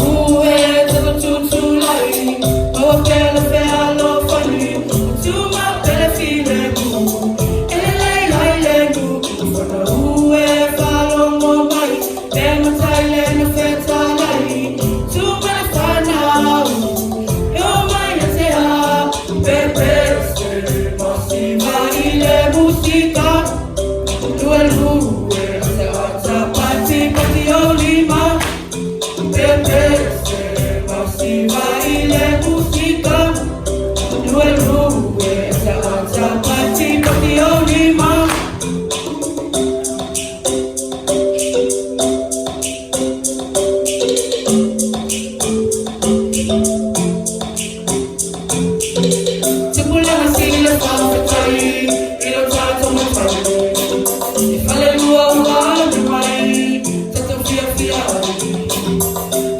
Who is ever too light? Oh, feel fair, love funny. To my belly feeling good. And I let you. For the who is follow more might. Them a Thailand, a fatal light. To my far now. Your mind is here. Pepe, se posiva ile música. Tú el nube, se va party, party only man. Pepe, se posiva ile música. Tú el nube, se va party, party only man.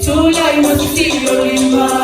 Tula y más